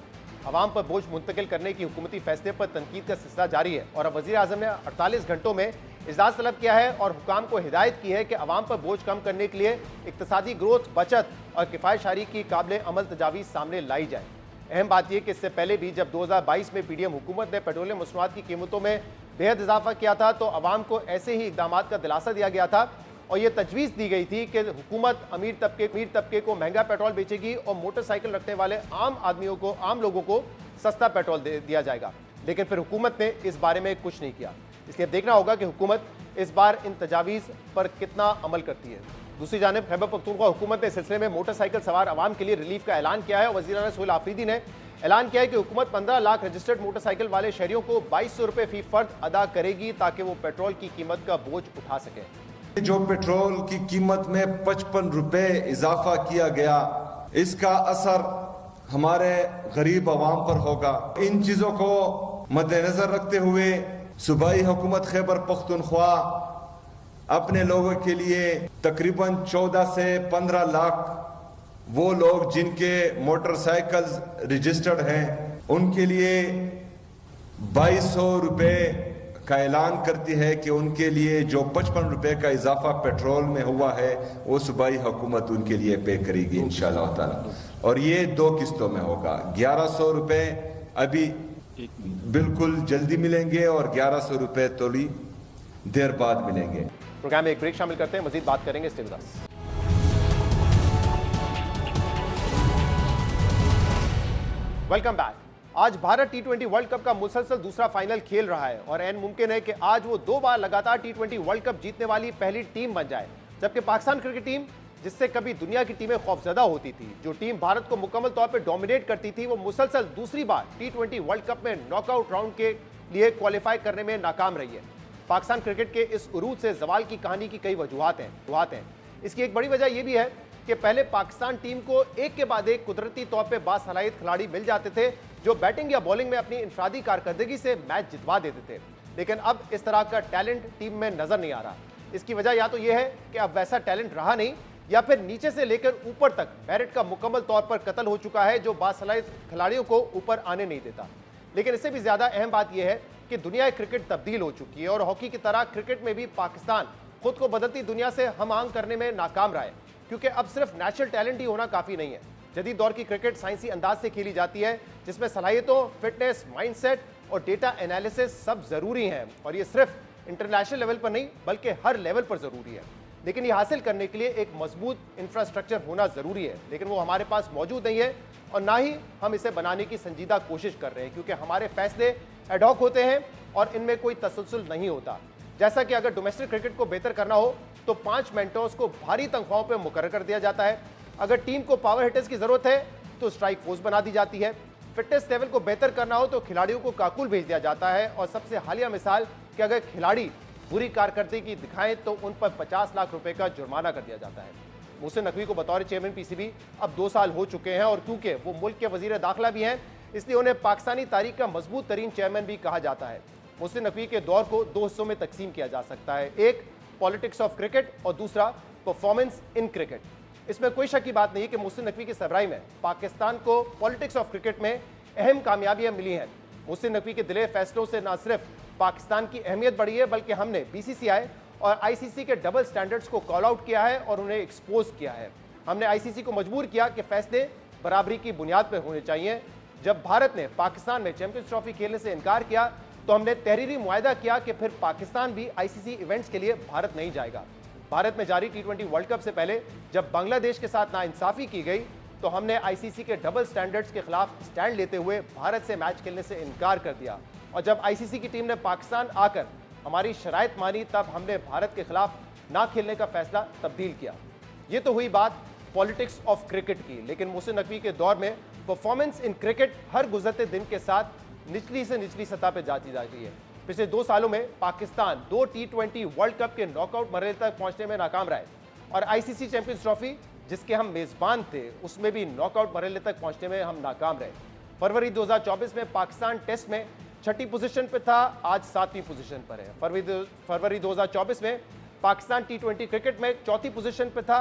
अवाम पर बोझ मुंतकिल करने की हुकूमती फैसले पर तनकीद का सिलसिला जारी है, और अब वज़ीर आज़म ने 48 घंटों में इजलास तलब किया है और हुकाम को हिदायत की है कि अवाम पर बोझ कम करने के लिए इक्तसादी ग्रोथ, बचत और किफ़ायत शारी की काबिल अमल तजावीज़ सामने लाई जाए। अहम बात यह कि इससे पहले भी जब 2022 में पीडीएम हुकूमत ने पेट्रोलियम मसनूआत की कीमतों में बेहद इजाफा किया था, तो अवाम को ऐसे ही इकदाम का दिलासा दिया गया था और यह तजवीज़ दी गई थी कि हुकूमत अमीर तबके को महंगा पेट्रोल बेचेगी और मोटरसाइकिल रखने वाले आम लोगों को सस्ता पेट्रोल दिया जाएगा। लेकिन फिर हुकूमत ने इस बारे में कुछ नहीं किया, इसलिए देखना होगा कि हुकूमत इस बार इन तजावीज़ पर कितना अमल करती है। दूसरी जानिब खैबर पख्तूनख्वा हुकूमत ने इस सिलसिले में मोटरसाइकिल सवार अवाम के लिए रिलीफ का ऐलान किया है। वज़ीर आला सोहेल आफरीदी ने ऐलान किया है कि हुकूमत 15 लाख रजिस्टर्ड मोटरसाइकिल वाले शहरियों को 2200 रुपये फी फर्द अदा करेगी, ताकि वो पेट्रोल की कीमत का बोझ उठा सके। जो पेट्रोल की कीमत में 55 रुपए इजाफा किया गया, इसका असर हमारे गरीब आवाम पर होगा। इन चीजों को मद्देनजर रखते हुए सूबाई हुकूमत खैबर पख्तूनख्वा अपने लोगों के लिए तकरीबन 14 से 15 लाख वो लोग जिनके मोटरसाइकिल्स रजिस्टर्ड हैं, उनके लिए 2200 रुपए का ऐलान करती है कि उनके लिए जो 55 रुपए का इजाफा पेट्रोल में हुआ है वो सूबाई हुकूमत उनके लिए पे करेगी इंशाअल्लाह ताला। और ये 2 किस्तों में होगा। 1100 रुपए अभी बिल्कुल जल्दी मिलेंगे और 1100 रुपए थोड़ी देर बाद मिलेंगे। प्रोग्राम में एक ब्रेक शामिल करते हैं, मजीद बात करेंगे। Stay with us. Welcome back. आज भारत T20 वर्ल्ड कप का मुसलसल दूसरा फाइनल खेल रहा है और ऐन मुमकिन है कि आज वो 2 बार लगातार T20 वर्ल्ड कप जीतने वाली पहली टीम बन जाए, जबकि पाकिस्तान क्रिकेट टीम, जिससे कभी दुनिया की टीमें खौफजदा होती थी, जो टीम भारत को मुकम्मल तौर पर डोमिनेट करती थी, वो मुसलसल दूसरी बार T20 वर्ल्ड कप में नॉकआउट राउंड के लिए क्वालिफाई करने में नाकाम रही है। पाकिस्तान क्रिकेट के इस उरूज से जवाल की कहानी की कई वजूहात हैं। इसकी एक बड़ी वजह यह भी है कि पहले पाकिस्तान टीम को एक के बाद एक कुदरती तौर पर बासलाहियत खिलाड़ी मिल जाते थे, जो बैटिंग या बॉलिंग में अपनी इंफरादी कारकर्दगी से मैच जितवा देते थे। लेकिन अब इस तरह का टैलेंट टीम में नजर नहीं आ रहा। इसकी वजह या तो यह है कि अब वैसा टैलेंट रहा नहीं, या फिर नीचे से लेकर ऊपर तक मेरिट का मुकम्मल तौर पर कत्ल हो चुका है, जो बासलाहियत खिलाड़ियों को ऊपर आने नहीं देता। लेकिन इससे भी ज्यादा अहम बात यह है कि दुनिया क्रिकेट तब्दील हो चुकी है और हॉकी की तरह क्रिकेट में भी पाकिस्तान खुद को बदलती दुनिया से हम आहंग करने में नाकाम रहा है, क्योंकि अब सिर्फ नेचुरल टैलेंट ही होना काफी नहीं है। जदीद दौर की क्रिकेट साइंसी अंदाज से खेली जाती है, जिसमें सलाहियतों, फिटनेस, माइंडसेट और डेटा एनालिसिस सब जरूरी हैं, और ये सिर्फ इंटरनेशनल लेवल पर नहीं बल्कि हर लेवल पर ज़रूरी है। लेकिन ये हासिल करने के लिए एक मजबूत इंफ्रास्ट्रक्चर होना ज़रूरी है, लेकिन वो हमारे पास मौजूद नहीं है और ना ही हम इसे बनाने की संजीदा कोशिश कर रहे हैं, क्योंकि हमारे फैसले एडॉक होते हैं और इनमें कोई तसलसल नहीं होता। जैसा कि अगर डोमेस्टिक क्रिकेट को बेहतर करना हो तो 5 मेंटर्स को भारी तनख्वाहों पर मुकर्रर कर दिया जाता है। अगर टीम को पावर हिटर्स की ज़रूरत है तो स्ट्राइक फोर्स बना दी जाती है। फिटनेस लेवल को बेहतर करना हो तो खिलाड़ियों को काकुल भेज दिया जाता है। और सबसे हालिया मिसाल कि अगर खिलाड़ी बुरी कारकर्दगी दिखाएं तो उन पर 50 लाख रुपए का जुर्माना कर दिया जाता है। मोहसिन नकवी को बतौर चेयरमैन पीसीबी अब 2 साल हो चुके हैं और क्योंकि वो मुल्क के वजीर दाखिला भी हैं, इसलिए उन्हें पाकिस्तानी तारीख का मजबूत तरीन चेयरमैन भी कहा जाता है। मोहसिन नकवी के दौर को 2 हिस्सों में तकसीम किया जा सकता है, एक पॉलिटिक्स ऑफ क्रिकेट और दूसरा परफॉर्मेंस इन क्रिकेट। इसमें कोई शक की बात नहीं है कि मोहसिन नकवी की सरबराही में पाकिस्तान को पॉलिटिक्स ऑफ क्रिकेट में अहम कामयाबियां मिली हैं। मोहसिन नकवी के दिले फैसलों से न सिर्फ पाकिस्तान की अहमियत बढ़ी है बल्कि हमने बीसीसीआई और आईसीसी के डबल स्टैंडर्ड्स को कॉल आउट किया है और उन्हें एक्सपोज किया है। हमने आईसीसी को मजबूर किया कि फैसले बराबरी की बुनियाद पर होने चाहिए। जब भारत ने पाकिस्तान में चैंपियंस ट्रॉफी खेलने से इनकार किया तो हमने तहरीरी मुआहदा किया कि फिर पाकिस्तान भी आईसीसी इवेंट्स के लिए भारत नहीं जाएगा। भारत में जारी T20 वर्ल्ड कप से पहले जब बांग्लादेश के साथ नाइंसाफी की गई तो हमने आईसीसी के डबल स्टैंडर्ड्स के खिलाफ स्टैंड लेते हुए भारत से मैच खेलने से इनकार कर दिया। और जब आईसीसी की टीम ने पाकिस्तान आकर हमारी शराइत मानी तब हमने भारत के खिलाफ ना खेलने का फैसला तब्दील किया। ये तो हुई बात पॉलिटिक्स ऑफ क्रिकेट की, लेकिन मोहसिन नकवी के दौर में परफॉर्मेंस इन क्रिकेट हर गुजरते दिन के साथ निचली से निचली सतह पर जाती जा रही है। पिछले 2 सालों में पाकिस्तान 2 T20 वर्ल्ड कप के नॉकआउट मरहले तक पहुंचने में नाकाम रहा है और आईसीसी चैंपियंस ट्रॉफी जिसके हम मेजबान थे उसमें भी नॉकआउट मरहले तक पहुंचने में हम नाकाम रहे। फरवरी 2024 में पाकिस्तान टेस्ट में 6ठी पोजीशन पर था, आज 7वीं पोजीशन पर है। फरवरी 2024 में पाकिस्तान T20 क्रिकेट में 4थी पोजीशन पर था,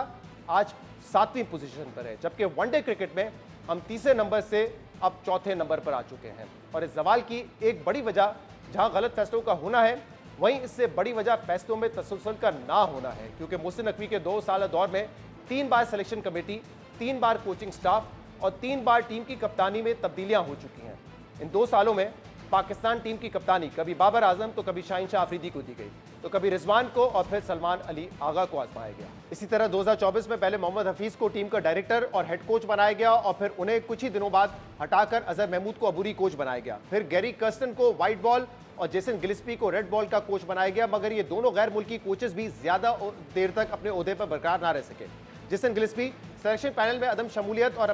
आज 7वीं पोजीशन पर है। जबकि वनडे क्रिकेट में हम 3रे नंबर से अब 4थे नंबर पर आ चुके हैं। और इस सवाल की एक बड़ी वजह जहां गलत फैसलों का होना है, वहीं इससे बड़ी वजह फैसलों में तसलसल का ना होना है, क्योंकि मोहसिन नकवी के 2 साल दौर में 3 बार सिलेक्शन कमेटी, 3 बार कोचिंग स्टाफ और 3 बार टीम की कप्तानी में तब्दीलियां हो चुकी हैं। इन 2 सालों में पाकिस्तान टीम की कप्तानी कभी बाबर आजम तो कभी शाहीन शाह अफरीदी को दी गई, तो कभी रिजवान को और फिर सलमान अली आगा को आजमाया गया। इसी तरह 2024 में पहले मोहम्मद हफीज को टीम का डायरेक्टर और हेड कोच बनाया गया और फिर उन्हें कुछ ही दिनों बाद हटाकर अजहर महमूद को अबूरी कोच बनाया गया। फिर गैरी कर्स्टन को व्हाइट बॉल और जेसन गिलिस्पी को रेड बॉल का कोच बनाया गया, मगर ये दोनों गैर मुल्की कोचेस भी ज्यादा देर तक अपने ओहदे पर बरकरार ना रह सके। जेसन गिलिस्पी सिलेक्शन पैनल में अदम शमूलियत और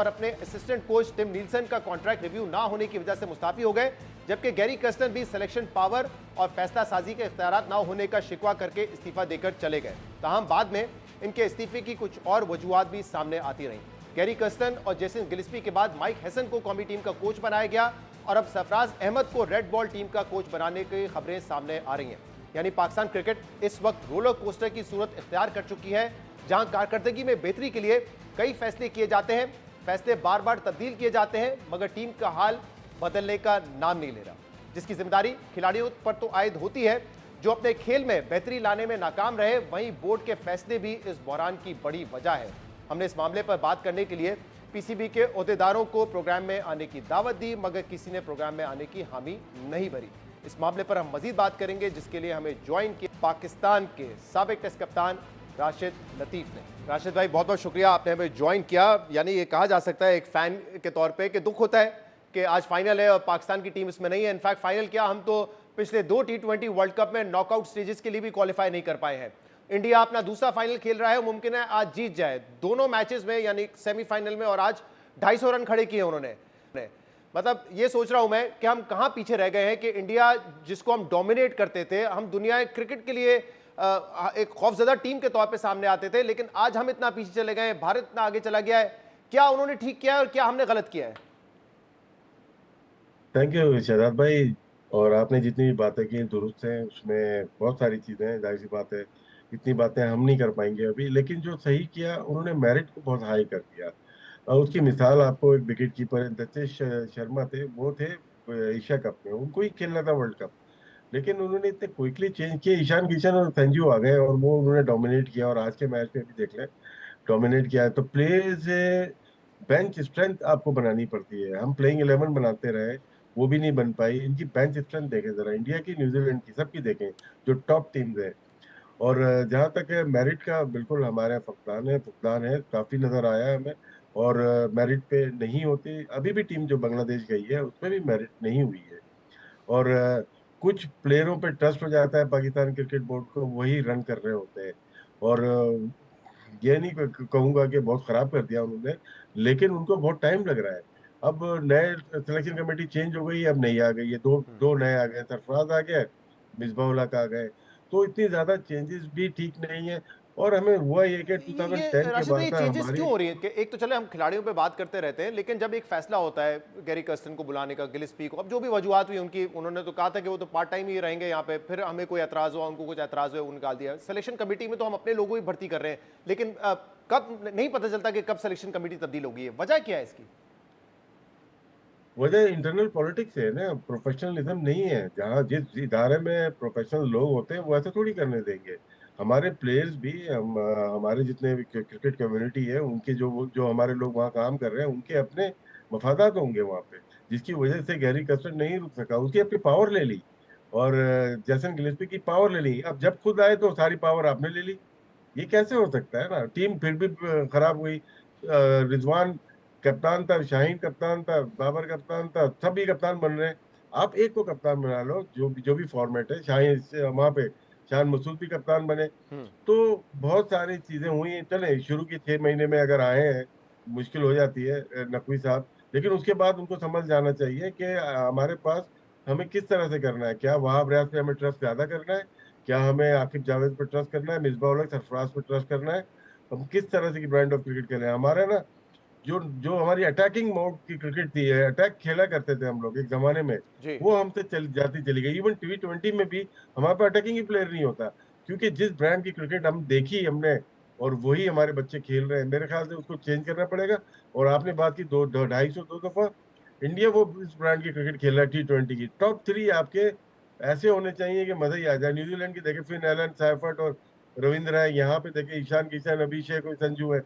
अपने असिस्टेंट कोच टिम नील्सन का कॉन्ट्रैक्ट रिव्यू ना होने की वजह से मुस्ताफी हो गए, जबकि गैरी कर्स्टन भी सिलेक्शन पावर और फैसला साजी के इख्तियारात ना होने का शिकवा करके इस्तीफा देकर चले गए। ताहम बाद में इनके इस्तीफे की कुछ और वजूहात भी सामने आती रहीं। गैरी कर्स्टन और जेसन गिलिस्पी के बाद माइक हैसन को कौमी टीम का कोच बनाया गया और अब सरफराज अहमद को रेड बॉल टीम का कोच बनाने की खबरें सामने आ रही हैं। यानी पाकिस्तान क्रिकेट इस वक्त रोलर कोस्टर की सूरत इख्तियार कर चुकी है, जहां कारकर्दगी में बेहतरी के लिए कई फैसले किए जाते हैं, फैसले बार बार तब्दील किए जाते हैं, मगर टीम का हाल बदलने का नाम नहीं ले रहा, जिसकी जिम्मेदारी खिलाड़ियों पर तो आयद होती है जो अपने खेल में बेहतरी लाने में नाकाम रहे। वहीं बोर्ड के फैसले भी इस बहरान की बड़ी वजह है। हमने इस मामले पर बात करने के लिए पीसीबी के ओहदेदारों को प्रोग्राम में आने की दावत दी, मगर किसी ने प्रोग्राम में आने की हामी नहीं भरी। इस मामले पर हम मजीद बात करेंगे, जिसके लिए हमें ज्वाइन किया पाकिस्तान के साबिक टेस्ट कप्तान राशिद लतीफ़ ने। राशिद भाई, बहुत बहुत शुक्रिया, आपने हमें ज्वाइन किया। यानी ये कहा जा सकता है एक फ़ैन के तौर पे कि दुख होता है कि आज फाइनल है और पाकिस्तान की टीम इसमें नहीं है। इनफैक्ट फाइनल क्या, हम तो पिछले 2 T20 वर्ल्ड कप में नॉकआउट स्टेजेस के लिए भी क्वालिफाई नहीं कर पाए हैं। इंडिया अपना दूसरा फाइनल खेल रहा है, मुमकिन है आज जीत जाए। दोनों मैचेस में यानी सेमीफाइनल में और आज 250 रन खड़े किए उन्होंने। मतलब ये सोच रहा हूं मैं कि हम कहां पीछे रह गए हैं कि इंडिया जिसको हम डोमिनेट करते थे, हम दुनिया क्रिकेट के लिए एक खौफजदा टीम के तौर पे सामने आते थे, लेकिन आज हम इतना पीछे चले गए, भारत इतना आगे चला गया है। क्या उन्होंने ठीक किया है और क्या हमने गलत किया है? थैंक यू शहजाद भाई, और आपने जितनी भी बातें की दुरुस्त हैं, उसमें बहुत सारी चीज़ें हैं, जाहिर सी बात है इतनी बातें हम नहीं कर पाएंगे अभी, लेकिन जो सही किया उन्होंने मेरिट को बहुत हाई कर दिया। और उसकी मिसाल आपको एक विकेट कीपर दत्तेश शर्मा थे, वो थे एशिया कप में, उनको ही खेलना था वर्ल्ड कप, लेकिन उन्होंने इतने क्विकली चेंज किए। ईशान किशन और संजू आ गए और वो उन्होंने डोमिनेट किया, और आज के मैच में भी देख लें डोमिनेट किया है। तो प्लेयर्स बेंच स्ट्रेंथ आपको बनानी पड़ती है। हम प्लेइंग 11 बनाते रहे, वो भी नहीं बन पाई। इनकी बेंच स्ट्रेंथ देखें जरा, इंडिया की, न्यूजीलैंड की, सबकी देखें जो टॉप टीम्स है। और जहाँ तक है मेरिट का, बिल्कुल हमारे यहाँ फुकदान है काफी नजर आया है हमें। और मेरिट पे नहीं होती, अभी भी टीम जो बांग्लादेश गई है उसमें भी मेरिट नहीं हुई है। और कुछ प्लेयरों पे ट्रस्ट हो जाता है पाकिस्तान क्रिकेट बोर्ड को, वही रन कर रहे होते हैं। और ये नहीं कहूंगा कि बहुत खराब कर दिया उन्होंने, लेकिन उनको बहुत टाइम लग रहा है। अब नए सिलेक्शन कमेटी चेंज हो गई, अब नई आ गई है, दो दो नए आ गए, सरफराज आ गया, मिसबाउल आ गए। तो इतनी ज्यादा चेंजेस भी ठीक नहीं है। और हमें हुआ ये कि 2010 के राशिद भाई, बाद ना चेंजेस हमारी क्यों हो रही है कि एक तो चले हम खिलाड़ियों पे बात करते रहते हैं, लेकिन जब एक फैसला होता है गैरी कर्स्टन को बुलाने का, गिलिस्पी को, अब जो भी वजूहत हुई उनकी, उन्होंने तो कहा था कि वो तो पार्ट टाइम ही रहेंगे यहाँ पे, फिर हमें कोई एतराज हुआ, उनको कुछ एतराज हुआ, निकाल दिया। सिलेक्शन कमेटी में तो हम अपने लोगों ही भर्ती कर रहे हैं, लेकिन कब नहीं पता चलता कि कब सिलेक्शन कमेटी तब्दील होगी है, वजह क्या है इसकी? वजह इंटरनल पॉलिटिक्स है ना, प्रोफेशनलिज्म नहीं है। जहाँ जिस इदारे में प्रोफेशनल लोग होते हैं वो ऐसा थोड़ी करने देंगे। हमारे प्लेयर्स भी, हमारे जितने भी क्रिकेट कम्युनिटी है उनके, जो जो हमारे लोग वहाँ काम कर रहे हैं, उनके अपने मफादात होंगे वहाँ पे, जिसकी वजह से गैरी कर्स्टन नहीं रुक सका। उसकी अपनी पावर ले ली, और जैसन गिलेस्पी की पावर ले ली। अब जब खुद आए तो सारी पावर आपने ले ली। ये कैसे हो सकता है ना? टीम फिर भी खराब हुई। रिजवान कप्तान था, शाहीन कप्तान था, बाबर कप्तान था, सभी कप्तान बन रहे हैं। आप एक को कप्तान बना लो, जो भी फॉर्मेट है। शाहीन वहां पे शान मसूद भी कप्तान बने। तो बहुत सारी चीजें हुई। चले शुरू की 6 महीने में अगर आए हैं, मुश्किल हो जाती है नकवी साहब, लेकिन उसके बाद उनको समझ जाना चाहिए कि हमारे पास हमें किस तरह से करना है। क्या वहाब रियाज पे हमें ट्रस्ट ज्यादा करना है, क्या हमें आकिब जावेद पे ट्रस्ट करना है, मिसबा उल हक सरफराज पे ट्रस्ट करना है? हम किस तरह से की ब्रांड ऑफ क्रिकेट खेल रहे हैं? हमारा ना जो जो हमारी अटैकिंग मोड की क्रिकेट थी, अटैक खेला करते थे हम लोग एक जमाने में, वो हमसे चली गई। इवन T20 में भी हमारे पास अटैकिंग ही प्लेयर नहीं होता, क्योंकि जिस ब्रांड की क्रिकेट हम देखी हमने, और वही हमारे बच्चे खेल रहे हैं। मेरे ख्याल से उसको चेंज करना पड़ेगा। और आपने बात की 250 इंडिया वो इस ब्रांड की क्रिकेट खेल रहा है। T20 की टॉप 3 आपके ऐसे होने चाहिए कि मजा ही आ जाए। न्यूजीलैंड की देखे, फिन एलन, सैफर्ट और रविंद्र है। यहाँ पे देखे ईशान किशन, अभिषेक और संजू है।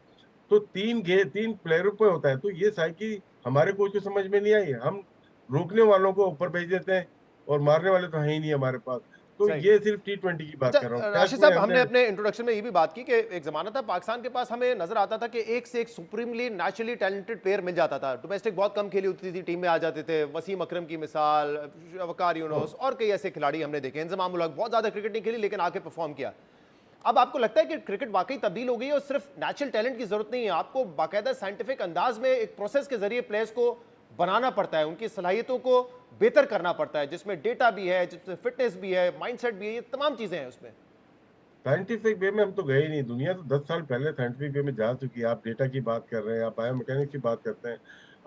तो 3 प्लेयरों पे होता है। तो ये साइकी हमारे कोच को समझ में नहीं आई। हम रोकने वालों को ऊपर भेज देते हैं, और मारने वाले तो है ही नहीं हमारे पास। तो ये सिर्फ T20 की बात कर रहा हूँ। राशिद साहब, हमने अपने इंट्रोडक्शन में ये भी बात की कि एक जमाना था पाकिस्तान के पास, हमें नजर आता था कि एक से एक सुप्रीमली नेचुरली टैलेंटेड प्लेयर मिल जाता था। डोमेस्टिक बहुत कम खेली होती थी, टीम में आ जाते थे। वसीम अकरम की मिसाल, वकार यूनुस और कई ऐसे खिलाड़ी हमने देखे। इंजमाम उल हक बहुत ज्यादा क्रिकेट नहीं खेली, लेकिन आके परफॉर्म किया। अब आपको लगता है कि क्रिकेट वाकई तब्दील हो गई है और सिर्फ नेचुरल टैलेंट की जरूरत नहीं है, आपको बाकायदा साइंटिफिक अंदाज में एक प्रोसेस के जरिए प्लेयर्स को बनाना पड़ता है, उनकी सलाहियतों को बेहतर करना पड़ता है, जिसमें डेटा भी है, जिसमें फिटनेस भी है, माइंडसेट भी है, ये तमाम चीजें हैं उसमें। साइंटिफिक वे में हम तो गए ही नहीं। दुनिया तो 10 साल पहले साइंटिफिक वे में जा चुकी है। आप डेटा की बात कर रहे हैं, आप बायोमैकेनिक्स की बात करते हैं,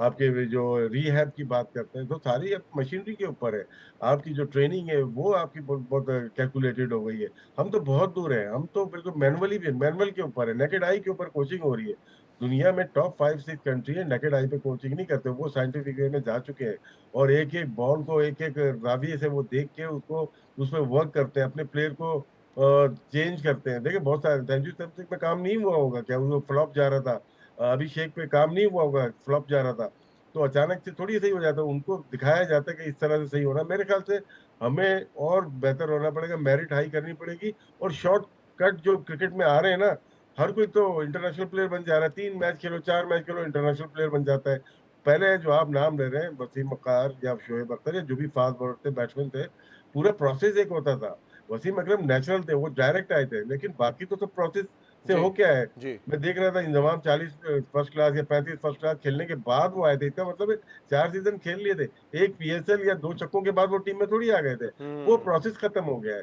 आपके जो रिहैब की बात करते हैं, तो सारी अब मशीनरी के ऊपर है। आपकी जो ट्रेनिंग है वो आपकी बहुत बहुत कैलकुलेटेड हो गई है। हम तो बहुत दूर हैं। हम तो बिल्कुल मैनुअल के ऊपर है, नेकेड आई के ऊपर कोचिंग हो रही है। दुनिया में टॉप 5-6 कंट्री है, नेकेड आई पे कोचिंग नहीं करते, वो साइंटिफिक वे में जा चुके हैं। और एक एक बॉल को एक एक राविये से वो देख के उसको उस पर वर्क करते हैं, अपने प्लेयर को चेंज करते हैं। देखिए बहुत सारे संजू सैमसन पे काम नहीं हुआ होगा क्या? वो फ्लॉप जा रहा था। अभिषेक पे काम नहीं हुआ होगा, फ्लॉप जा रहा था। तो अचानक से थोड़ी सही हो जाता है। उनको दिखाया जाता है कि इस तरह से सही होना। मेरे ख्याल से हमें और बेहतर होना पड़ेगा, मेरिट हाई करनी पड़ेगी। और शॉर्ट कट जो क्रिकेट में आ रहे हैं ना, हर कोई तो इंटरनेशनल प्लेयर बन जा रहा है। 3 मैच खेलो, 4 मैच खेलो, इंटरनेशनल प्लेयर बन जाता है। पहले जो आप नाम ले रहे हैं, वसीम अख्तर या शोएब अख्तर या जो भी फास्ट बॉलर थे, बैट्समैन थे, पूरा प्रोसेस एक होता था। वसीम अकरम नेचुरल थे, वो डायरेक्ट आए थे, लेकिन बाकी तो सब प्रोसेस से हो क्या है। मैं देख रहा था इंजमाम 40 फर्स्ट क्लास या 35 फर्स्ट क्लास खेलने के बाद वो आए थे। इसका मतलब 4 सीजन खेल लिए थे, एक PSL या 2 छक्कों के बाद वो टीम में थोड़ी आ गए थे। वो प्रोसेस खत्म हो गया है,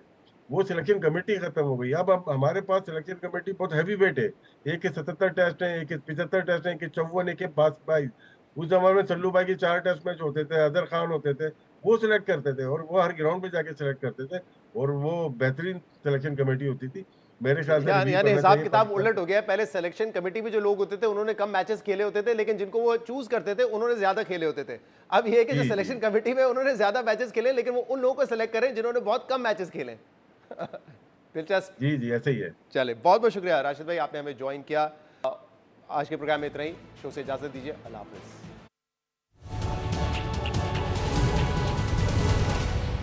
वो सिलेक्शन कमेटी खत्म हो गई। अब हमारे पास सिलेक्शन कमेटी बहुत हैवी वेट है। एक के 77 टेस्ट है, एक के 75 टेस्ट है, एक के 54, एक के 22। उस जमाने में सल्लू भाई के 4 टेस्ट मैच होते थे, अजहर खान होते थे, वो सिलेक्ट करते थे, और वो हर ग्राउंड पे जाके सिलेक्ट करते थे, और वो बेहतरीन सिलेक्शन कमेटी होती थी। मेरे ख्याल से यानी हिसाब किताब उलट हो गया। पहले सिलेक्शन कमेटी में जो लोग होते थे उन्होंने कम मैचेस खेले होते थे, लेकिन जिनको वो चूज करते थे उन्होंने ज्यादा खेले होते थे। अब ये है कि जो सिलेक्शन कमेटी में उन्होंने ज्यादा मैचेस खेले, लेकिन वो उन लोगों को सिलेक्ट करें जिन्होंने बहुत कम मैचेस खेले। दिलचस्प। जी ऐसे ही है। चले, बहुत बहुत शुक्रिया राशिद भाई, आपने हमें ज्वाइन किया। आज के प्रोग्राम में इतना ही। शो से इजाजत दीजिए। अल्लाह हाफिज।